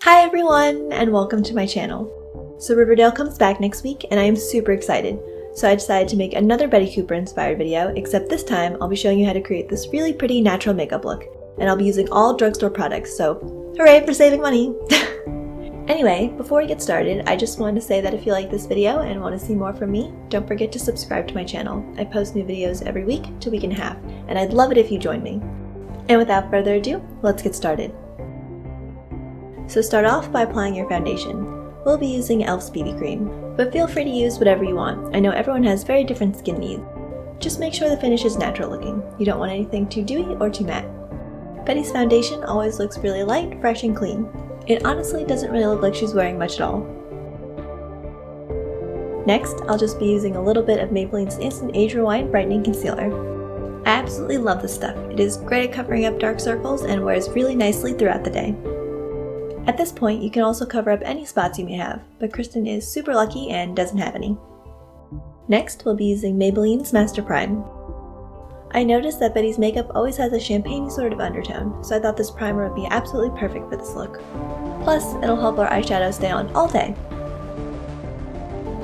Hi everyone, and welcome to my channel. So Riverdale comes back next week, and I am super excited. So I decided to make another Betty Cooper inspired video, except this time I'll be showing you how to create this really pretty natural makeup look. And I'll be using all drugstore products, so hooray for saving money! Anyway, before we get started, I just wanted to say that if you like this video and want to see more from me, don't forget to subscribe to my channel. I post new videos every week to week and a half, and I'd love it if you join me. And without further ado, let's get started. So start off by applying your foundation. We'll be using e.l.f.'s BB cream, but feel free to use whatever you want. I know everyone has very different skin needs. Just make sure the finish is natural looking. You don't want anything too dewy or too matte. Betty's foundation always looks really light, fresh, and clean. It honestly doesn't really look like she's wearing much at all. Next, I'll just be using a little bit of Maybelline's Instant Age Rewind Brightening Concealer. I absolutely love this stuff. It is great at covering up dark circles and wears really nicely throughout the day. At this point, you can also cover up any spots you may have, but Kristen is super lucky and doesn't have any. Next, we'll be using Maybelline's Master Prime. I noticed that Betty's makeup always has a champagne sort of undertone, so I thought this primer would be absolutely perfect for this look. Plus, it'll help our eyeshadow stay on all day.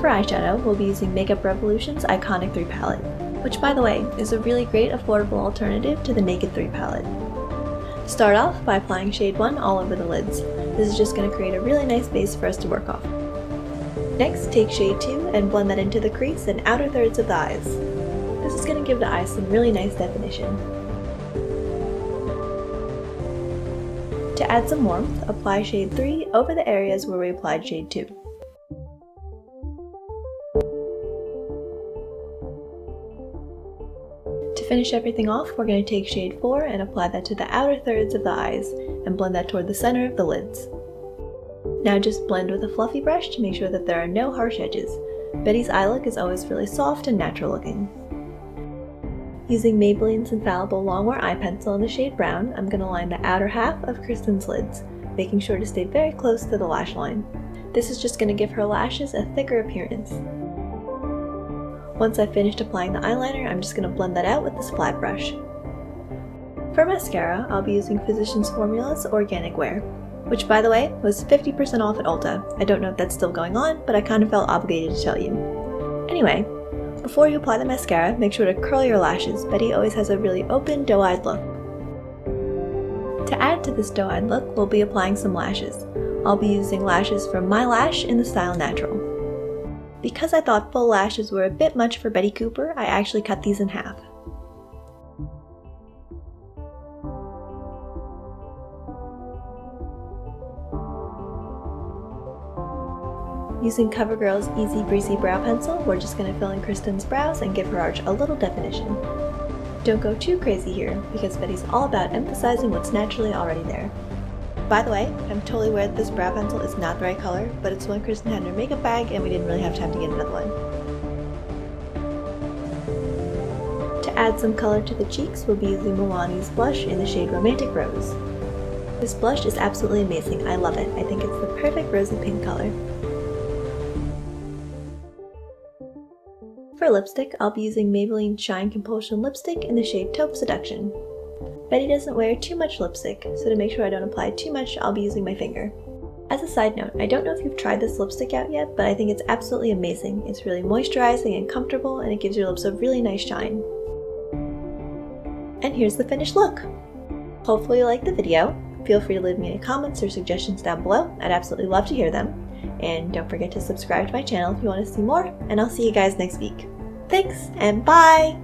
For eyeshadow, we'll be using Makeup Revolution's Iconic 3 palette, which by the way, is a really great affordable alternative to the Naked 3 palette. Start off by applying shade 1 all over the lids. This is just going to create a really nice base for us to work off. Next, take shade 2 and blend that into the crease and outer thirds of the eyes. This is going to give the eyes some really nice definition. To add some warmth, apply shade 3 over the areas where we applied shade 2. To finish everything off, we're going to take shade 4 and apply that to the outer thirds of the eyes and blend that toward the center of the lids. Now just blend with a fluffy brush to make sure that there are no harsh edges. Betty's eye look is always really soft and natural looking. Using Maybelline's Infallible Longwear Eye Pencil in the shade Brown, I'm going to line the outer half of Kristen's lids, making sure to stay very close to the lash line. This is just going to give her lashes a thicker appearance. Once I've finished applying the eyeliner, I'm just going to blend that out with this flat brush. For mascara, I'll be using Physicians Formula's Organic Wear, which by the way, was 50% off at Ulta. I don't know if that's still going on, but I kind of felt obligated to tell you. Anyway, before you apply the mascara, make sure to curl your lashes. Betty always has a really open, doe-eyed look. To add to this doe-eyed look, we'll be applying some lashes. I'll be using lashes from My Lash in the style Natural. Because I thought full lashes were a bit much for Betty Cooper, I actually cut these in half. Using CoverGirl's Easy Breezy Brow Pencil, we're just going to fill in Kristen's brows and give her arch a little definition. Don't go too crazy here, because Betty's all about emphasizing what's naturally already there. By the way, I'm totally aware that this brow pencil is not the right color, but it's one Kristen had in her makeup bag and we didn't really have time to get another one. To add some color to the cheeks, we'll be using Milani's blush in the shade Romantic Rose. This blush is absolutely amazing, I love it. I think it's the perfect rosy pink color. For lipstick, I'll be using Maybelline Shine Compulsion Lipstick in the shade Taupe Seduction. Betty doesn't wear too much lipstick, so to make sure I don't apply too much, I'll be using my finger. As a side note, I don't know if you've tried this lipstick out yet, but I think it's absolutely amazing. It's really moisturizing and comfortable, and it gives your lips a really nice shine. And here's the finished look! Hopefully you liked the video. Feel free to leave me any comments or suggestions down below. I'd absolutely love to hear them. And don't forget to subscribe to my channel if you want to see more, and I'll see you guys next week. Thanks, and bye!